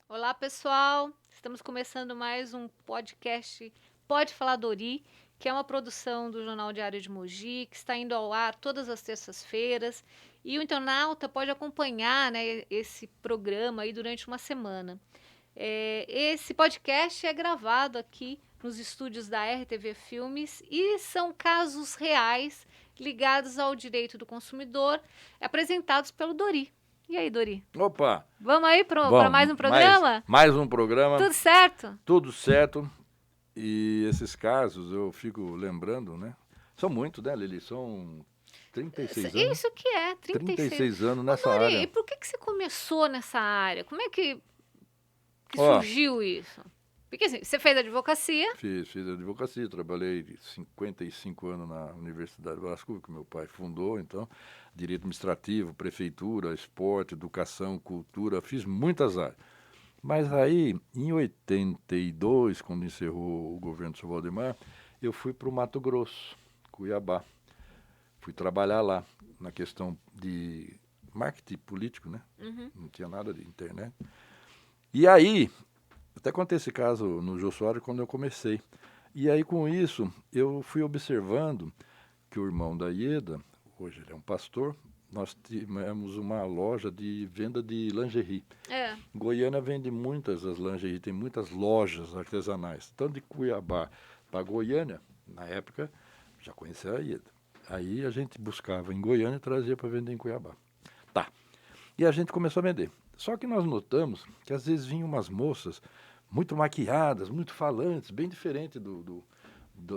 Olá, pessoal. Estamos começando mais um podcast Pode Falar Dori, que é uma produção do Jornal Diário de Mogi, que está indo ao ar todas as terças-feiras. E o internauta pode acompanhar, né, esse programa aí durante uma semana. Esse podcast é gravado aqui nos estúdios da RTV Filmes e são casos reais ligados ao direito do consumidor, apresentados pelo Dori. E aí, Dori? Opa! Vamos aí para mais um programa? Mais um programa. Tudo certo? Tudo certo. E esses casos eu fico lembrando, né? São muitos, né, Lili? São 36 anos. Isso que é, 36 anos nessa Dori, área. e por que você começou nessa área? Como é que surgiu isso? Porque assim, você fez advocacia? Fiz advocacia, trabalhei 55 anos na Universidade de Brasília, que meu pai fundou, então, direito administrativo, prefeitura, esporte, educação, cultura, fiz muitas áreas. Mas aí, em 82, quando encerrou o governo do Sr. Valdemar, eu fui para o Mato Grosso, Cuiabá. Fui trabalhar lá, na questão de marketing político, né? Uhum. Não tinha nada de internet. E aí, até contei esse caso no Jô Soares quando eu comecei. E aí, com isso, eu fui observando que o irmão da Ieda, hoje ele é um pastor, nós tivemos uma loja de venda de lingerie. Goiânia vende muitas as lingerie, tem muitas lojas artesanais. Tanto de Cuiabá para Goiânia, na época, já conhecia a Ieda. Aí a gente buscava em Goiânia e trazia para vender em Cuiabá. Tá. E a gente começou a vender. Só que nós notamos que às vezes vinham umas moças muito maquiadas, muito falantes, bem diferente do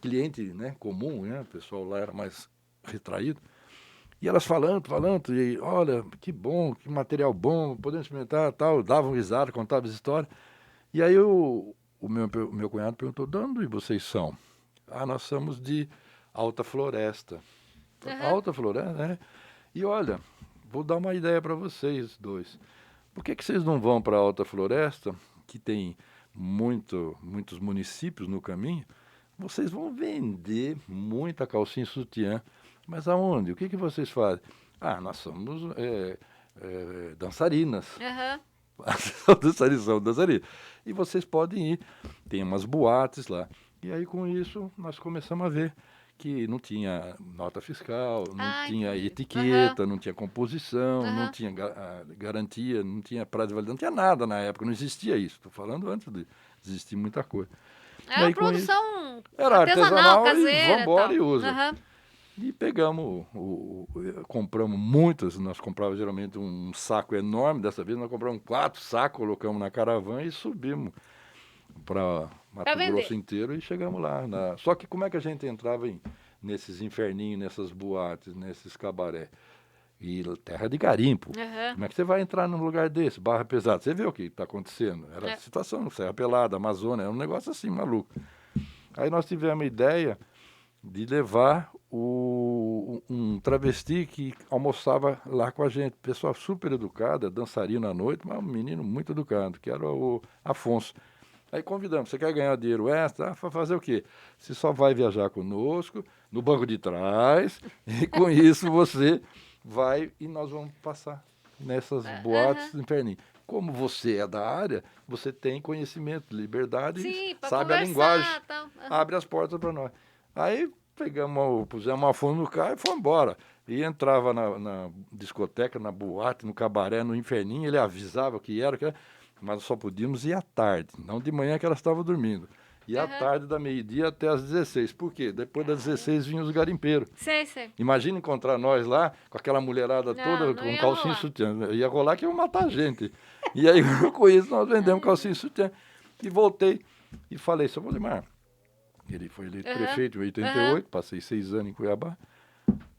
cliente, né, comum, né? O pessoal lá era mais retraído. E elas falando, e olha, que bom, que material bom, podemos experimentar, tal, davam risada, contavam as histórias. E aí o meu cunhado perguntou, de onde vocês são? Ah, nós somos de Alta Floresta. Uhum. Alta Floresta, né? E olha, vou dar uma ideia para vocês dois. Por que vocês não vão para a Alta Floresta, que tem muitos municípios no caminho? Vocês vão vender muita calcinha e sutiã. Mas aonde? O que vocês fazem? Ah, nós somos dançarinas. Uhum. São dançarinas. E vocês podem ir. Tem umas boates lá. E aí, com isso, nós começamos a ver que não tinha nota fiscal, não tinha etiqueta, não tinha composição, não tinha garantia, não tinha prazo de validade, não tinha nada na época, não existia isso. Estou falando antes de existir muita coisa. Era uma produção era artesanal caseira, e vamos embora e usa. Uhum. E pegamos, compramos muitas, nós comprávamos geralmente um saco enorme, dessa vez nós compramos 4 sacos, colocamos na caravana e subimos para Mato Grosso inteiro e chegamos lá. Só que como é que a gente entrava nesses inferninhos, nessas boates, nesses cabaré? E terra de garimpo. Uhum. Como é que você vai entrar num lugar desse, barra pesada? Você vê o que está acontecendo? Era a situação, Serra Pelada, Amazônia, era um negócio assim, maluco. Aí nós tivemos a ideia de levar um travesti que almoçava lá com a gente. Pessoa super educada, dançarina à noite, mas um menino muito educado, que era o Afonso. Aí convidamos, você quer ganhar dinheiro extra? Fazer o quê? Você só vai viajar conosco, no banco de trás, e com isso você vai e nós vamos passar nessas boates inferninhas. Como você é da área, você tem conhecimento, liberdade, sabe a linguagem, abre as portas para nós. Aí pusemos uma fome no carro e fomos embora. E entrava na discoteca, na boate, no cabaré, no inferninho, ele avisava o que era, mas só podíamos ir à tarde, não de manhã que elas estavam dormindo. E à tarde, da meio-dia até às 16. Por quê? Depois das 16 vinham os garimpeiros. Sei. Imagina encontrar nós lá, com aquela mulherada toda, com calcinha e sutiã. Ia rolar que ia matar a gente. E aí, com isso, nós vendemos calcinha e sutiã. E voltei e falei, seu Valdemar, ele foi eleito prefeito em 88, passei 6 anos em Cuiabá.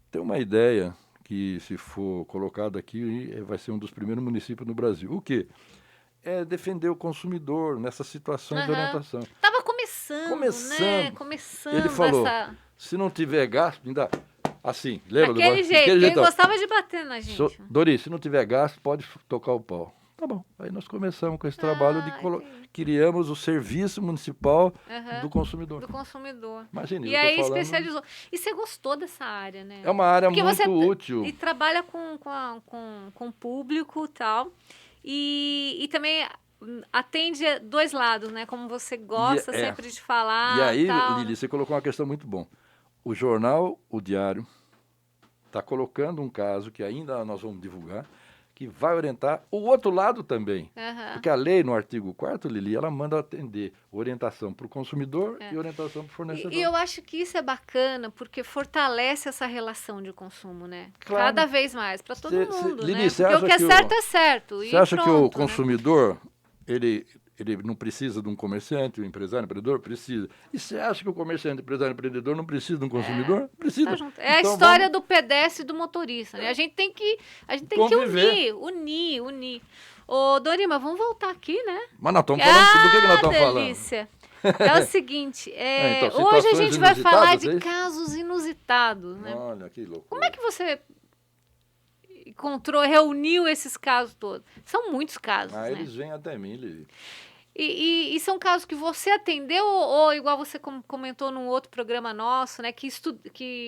Tem uma ideia que, se for colocado aqui, vai ser um dos primeiros municípios no Brasil. O quê? É defender o consumidor nessas situações de orientação. Estava começando, né? Ele falou, se não tiver gasto, ainda assim, lembra daquele jeito, ele gostava de bater na gente. Dori, se não tiver gasto, pode tocar o pau. Tá bom. Aí nós começamos com esse trabalho de Entendi. criamos o Serviço Municipal Aham. do Consumidor. Do consumidor. Imagine, E eu aí estou falando... especializou. E você gostou dessa área, né? É uma área Porque você muito útil. e trabalha com o público e tal. E também atende dois lados, né? Como você gosta sempre de falar. E aí, tal, Lili, né? você colocou uma questão muito bom. O jornal, o Diário, está colocando um caso que ainda nós vamos divulgar, que vai orientar o outro lado também. Aham. Porque a lei, no artigo 4º, Lili, ela manda atender orientação para o consumidor e orientação para o fornecedor. E eu acho que isso é bacana, porque fortalece essa relação de consumo, né? Claro. Cada vez mais, para todo mundo, Lili, né? você Porque acha o que é que certo é certo. Você acha que o pronto, né? consumidor, ele não precisa de um comerciante, um empresário, um empreendedor? Precisa. E você acha que o comerciante, empresário, empreendedor não precisa de um consumidor? Precisa. Tá junto. É Então, a história do pedestre e do motorista, né? A gente tem que Conviver. unir. Ô, Dorima, vamos voltar aqui, né? Mas nós estamos falando do que nós estamos falando? Delícia. É o seguinte, Então, hoje a gente vai falar de inusitadas, é isso? casos inusitados, né? Olha, que loucura. Como é que você reuniu esses casos todos? São muitos casos, né? Eles vêm até mim, Lili. E são casos que você atendeu ou igual você comentou num outro programa nosso, né? Que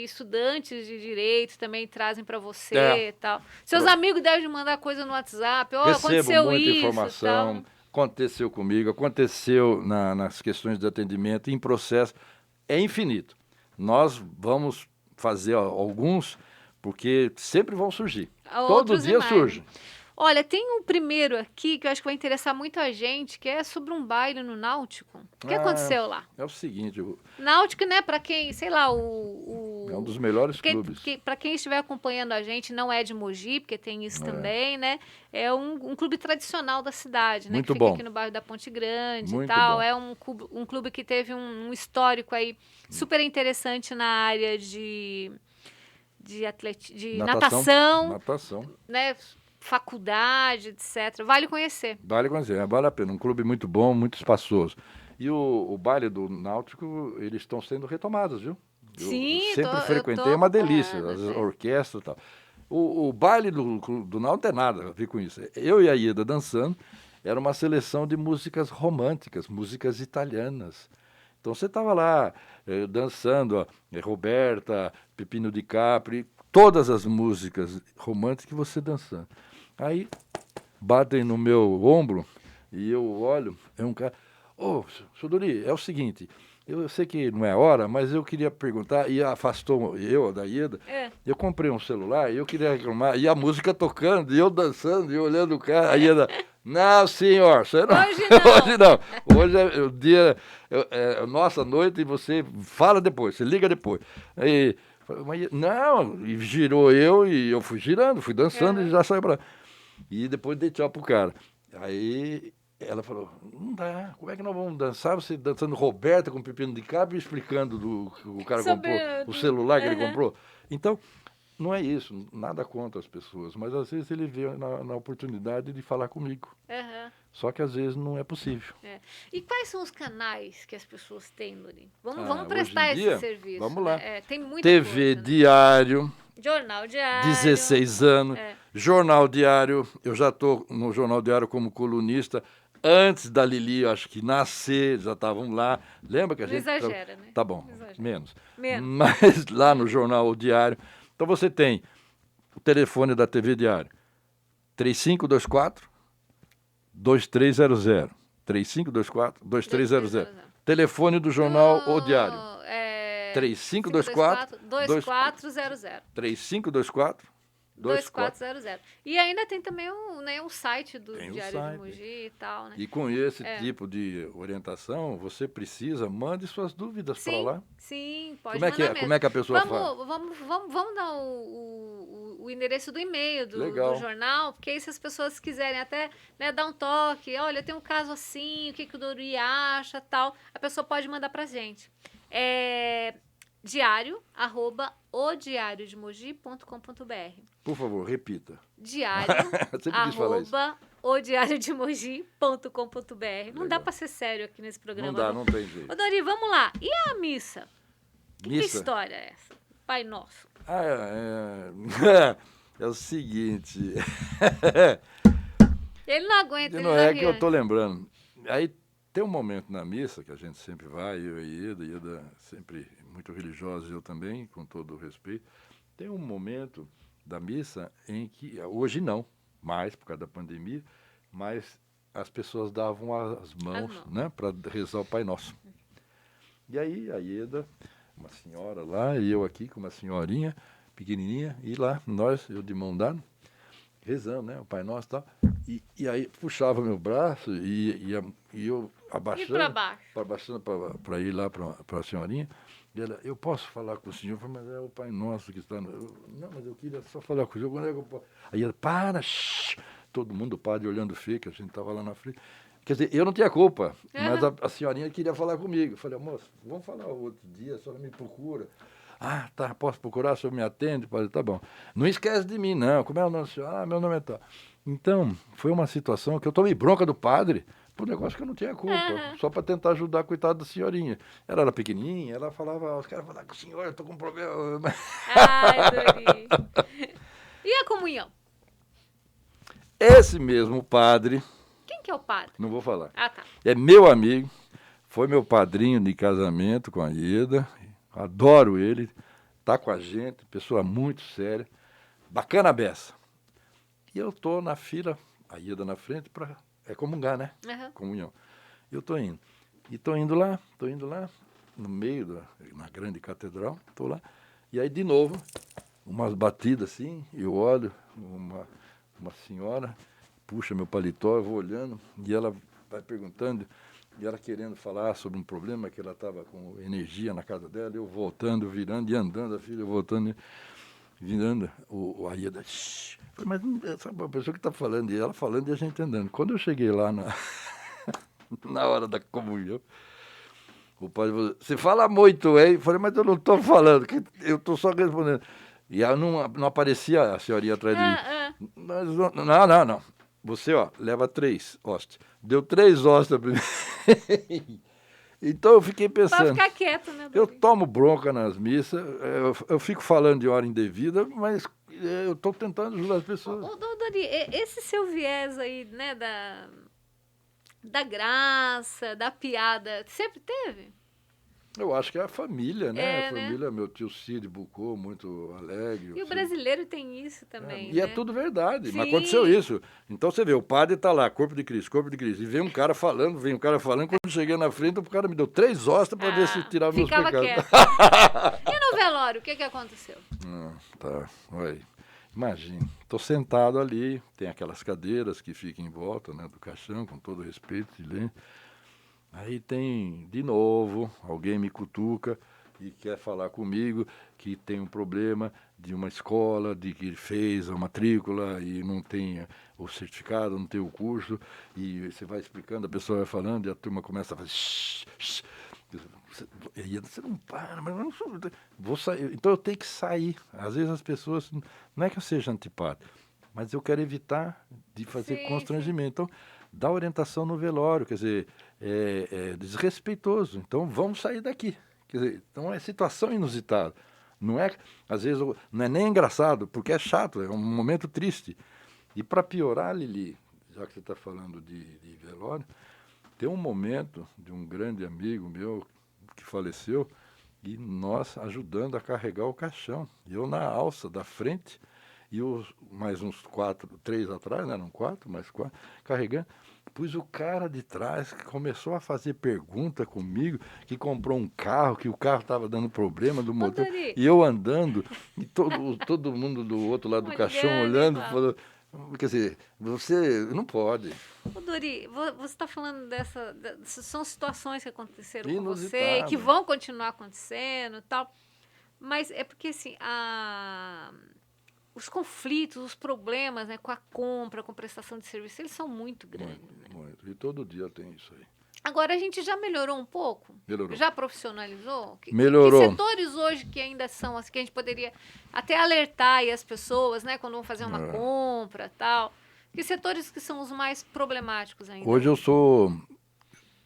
estudantes de direito também trazem para você e tal. Seus amigos devem mandar coisa no WhatsApp. Oh, Recebo aconteceu muita isso, informação. tal. Aconteceu comigo, aconteceu nas questões de atendimento, em processo. É infinito. Nós vamos fazer alguns, porque sempre vão surgir. Todo dia surge. Olha, tem um primeiro aqui que eu acho que vai interessar muito a gente, que é sobre um baile no Náutico. O que aconteceu lá? É o seguinte... Náutico, né, para quem, sei lá, é um dos melhores clubes. Para quem estiver acompanhando a gente, não é de Mogi, porque tem isso também, né? É um clube tradicional da cidade, né? Muito que fica bom. aqui no bairro da Ponte Grande Muito e tal. bom. É um clube que teve um histórico aí super interessante na área de natação, né? Faculdade, etc. Vale conhecer. Vale conhecer, vale a pena. Um clube muito bom, muito espaçoso. E o baile do Náutico, eles estão sendo retomados, viu? Sim, eu sempre frequentei, é uma delícia, as orquestras e tal. O baile do Náutico não tem nada a ver com isso. Eu e a Ieda dançando, era uma seleção de músicas românticas, músicas italianas. Então você estava lá dançando, Roberta, Pepino di Capri, todas as músicas românticas que você dançando. Aí batem no meu ombro e eu olho, é um cara... Ô, senhor Dori, é o seguinte, eu sei que não é hora, mas eu queria perguntar, e afastou eu da Ieda, eu comprei um celular e eu queria reclamar, e a música tocando, e eu dançando, e olhando o cara, a Ieda... Não, senhor, você não. Hoje não. Hoje não. Hoje é o dia, é nossa noite e você fala depois, você liga depois. Aí, não, e girou eu e eu fui girando, fui dançando e já saiu pra lá. E depois dei tchau pro cara. Aí ela falou, não dá, como é que nós vamos dançar? Você dançando Roberta com Pepino de Capri, explicando do que o cara comprou, o celular que ele comprou. Então, não é isso, nada contra as pessoas, mas às vezes ele vê na oportunidade de falar comigo. Só que às vezes não é possível. E quais são os canais que as pessoas têm, Luri? Vamos prestar esse serviço. Vamos lá. Tem muita TV coisa, né? Diário. Jornal Diário. 16 anos. Jornal Diário. Eu já estou no Jornal Diário como colunista. Antes da Lili, acho que nascer, já estavam lá. Lembra que a gente... Não exagera, né? Tá bom, menos. Mas lá no Jornal Diário. Então você tem o telefone da TV Diário. 3524-2300. 3524-2300. Telefone do Jornal O Diário. 3524-2400. 3524-2400. E ainda tem também um site do Diário de Mogi e tal, né? E com esse tipo de orientação, você mande suas dúvidas para lá. Sim, pode mandar mesmo. Como é que a pessoa faz? Vamos dar o endereço do e-mail do jornal, porque aí se as pessoas quiserem até dar um toque, olha, tem um caso assim, o que o Dori acha, tal, a pessoa pode mandar pra gente. diario@odiariodemogi.com.br. Por favor, repita. diario@odiariodemogi.com.br. Não dá para ser sério aqui nesse programa. Não dá, não tem jeito. Ô, Dori, vamos lá. E a missa? Que história é essa? Pai Nosso. É o seguinte. Ele não aguenta, E ele não já é que eu ria. estou lembrando. Aí tem um momento na missa que a gente sempre vai, eu e Ieda sempre muito religiosa, eu também, com todo o respeito. Tem um momento da missa em que, hoje não, mais por causa da pandemia, mas as pessoas davam as mãos, né, para rezar o Pai Nosso. E aí a Ieda, uma senhora lá, e eu aqui com uma senhorinha pequenininha, e lá nós, eu de mão dada, rezando, né, o Pai Nosso e tal. E aí puxava meu braço e eu E pra abaixando, baixo. para ir lá para a senhorinha. E ela, eu posso falar com o senhor? Eu falei, mas é o Pai Nosso que está... não, mas eu queria só falar com o senhor. Quando é que eu posso? Aí ela, para, shh! Todo mundo, o padre olhando feio, que a gente estava lá na frente. Quer dizer, eu não tinha culpa, mas a senhorinha queria falar comigo. Eu falei, moço, vamos falar outro dia, a senhora me procura. Ah, tá, posso procurar, o senhor me atende? Falei, tá bom. Não esquece de mim, não. Como é o nome do senhor? Ah, meu nome é tal. Então, foi uma situação que eu tomei bronca do padre por um negócio que eu não tinha culpa, só para tentar ajudar a coitada da senhorinha. Ela era pequenininha, ela falava, os caras falavam, senhor, eu estou com um problema. Ai, Dori. E a comunhão? Esse mesmo padre, Quem que é o padre? não vou falar, Ah, tá. é meu amigo, foi meu padrinho de casamento com a Ieda, adoro ele, tá com a gente, pessoa muito séria, bacana a beça. E eu tô na fila, a Ieda na frente, para comungar, né? Comunhão. Eu tô indo. E tô indo lá, no meio na grande catedral, tô lá. E aí, de novo, umas batidas assim, eu olho, uma senhora puxa meu paletó, eu vou olhando, e ela vai perguntando, e ela querendo falar sobre um problema que ela estava com energia na casa dela, eu voltando, virando e andando, a filha voltando, virando, a Ieda, shh. Falei, mas sabe a pessoa que está falando, e ela falando e a gente andando. Quando eu cheguei lá na hora da comunhão, o padre falou, você fala muito, hein? Eu falei, mas eu não estou falando, eu estou só respondendo. E ela não aparecia a senhorinha atrás de mim. Mas, não. Você, ó, leva 3 hóstias. Deu 3 hóstias pra mim. Então eu fiquei Pra pensando, ficar quieto, né, eu Dori? tomo bronca nas missas, eu fico falando de hora indevida, mas eu estou tentando ajudar as pessoas. Ô, Dori, esse seu viés aí, né, da graça, da piada, sempre teve? Eu acho que é a família, né? A É, né? família, meu tio Cid Bucô, muito alegre. E o brasileiro tem isso também, E é né? tudo verdade, mas Sim. aconteceu isso. Então você vê, o padre está lá, corpo de Cristo, e vem um cara falando, quando eu cheguei na frente, o cara me deu 3 hóstias para ver se tirava meus Ficava pecados. quieto. E no velório, o que aconteceu? Tá, olha, imagina, estou sentado ali, tem aquelas cadeiras que ficam em volta, né, do caixão, com todo respeito, silêncio. Aí tem, de novo, alguém me cutuca e quer falar comigo que tem um problema de uma escola, de que fez a matrícula e não tem o certificado, não tem o curso, e você vai explicando, a pessoa vai falando e a turma começa a fazer shh, shh. E você não para, mas eu não sou, vou sair. Então eu tenho que sair. Às vezes as pessoas, não é que eu seja antipático, mas eu quero evitar de fazer constrangimento. Então, dá orientação no velório, quer dizer, é desrespeitoso. Então, vamos sair daqui. Quer dizer, então é situação inusitada. Não é, às vezes, não é nem engraçado, porque é chato, é um momento triste. E para piorar, Lili, já que você está falando de velório, tem um momento de um grande amigo meu que faleceu e nós ajudando a carregar o caixão. Eu na alça da frente e mais uns 3 atrás, né? Eram 4, mais 4, carregando. Pois o cara de trás começou a fazer pergunta comigo, que comprou um carro, que o carro estava dando problema do motor, e eu andando, e todo mundo do outro lado do caixão olhando, falou, quer dizer, você não pode. Ô, Dori, você está falando são situações que aconteceram com você e Inusitado. que vão continuar acontecendo e tal, mas é porque, assim, os conflitos, os problemas, né, com a compra, com prestação de serviço, eles são muito grandes. Muito. E todo dia tem isso aí. Agora, a gente já melhorou um pouco? Melhorou. Já profissionalizou? Melhorou. Que setores hoje que ainda são, assim, que a gente poderia até alertar aí as pessoas, né, quando vão fazer uma compra e tal? Que setores que são os mais problemáticos ainda? Hoje eu sou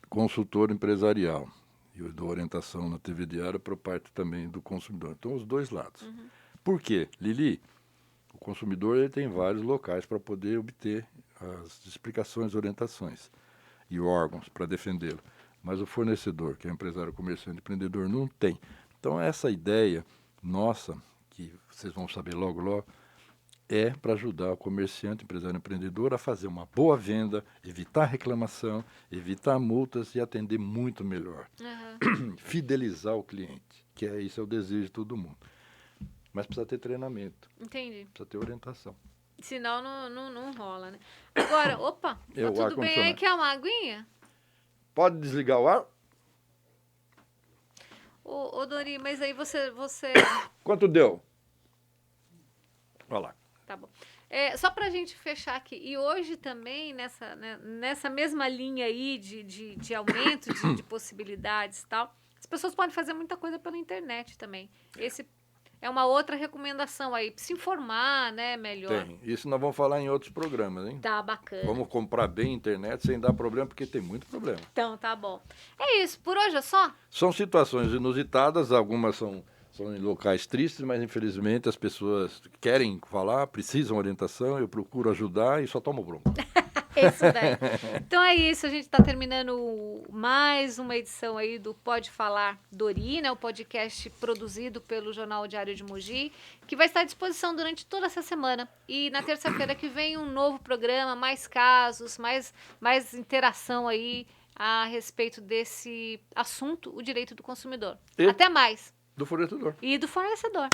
consultor empresarial. Eu dou orientação na TV Diária para parte também do consumidor. Então, os dois lados. Por quê? Lili, o consumidor ele tem vários locais para poder obter as explicações, orientações e órgãos para defendê-lo. Mas o fornecedor, que é empresário, comerciante, empreendedor, não tem. Então, essa ideia nossa, que vocês vão saber logo, logo, é para ajudar o comerciante, empresário, empreendedor a fazer uma boa venda, evitar reclamação, evitar multas e atender muito melhor. Fidelizar o cliente, que isso é o desejo de todo mundo. Mas precisa ter treinamento. Entendi. Precisa ter orientação. Senão não rola, né? Agora, opa, tá tudo bem aí? Quer uma aguinha? Pode desligar o ar? Ô Dori, mas aí você... Quanto deu? Olha lá. Tá bom. Só pra gente fechar aqui, e hoje também, nessa mesma linha aí de aumento de possibilidades e tal, as pessoas podem fazer muita coisa pela internet também. Esse é uma outra recomendação aí, se informar, né, melhor. Tem. Isso nós vamos falar em outros programas, hein? Tá, bacana. Vamos comprar bem a internet sem dar problema, porque tem muito problema. Então, tá bom. É isso, por hoje é só? São situações inusitadas, algumas são em locais tristes, mas infelizmente as pessoas querem falar, precisam de orientação, eu procuro ajudar e só tomo bronca. Isso daí. Então é isso, a gente está terminando mais uma edição aí do Pode Falar Dori, né, o podcast produzido pelo Jornal Diário de Mogi, que vai estar à disposição durante toda essa semana. E na terça-feira que vem um novo programa, mais casos, mais interação aí a respeito desse assunto, o direito do consumidor. Até mais. Do fornecedor. E do fornecedor.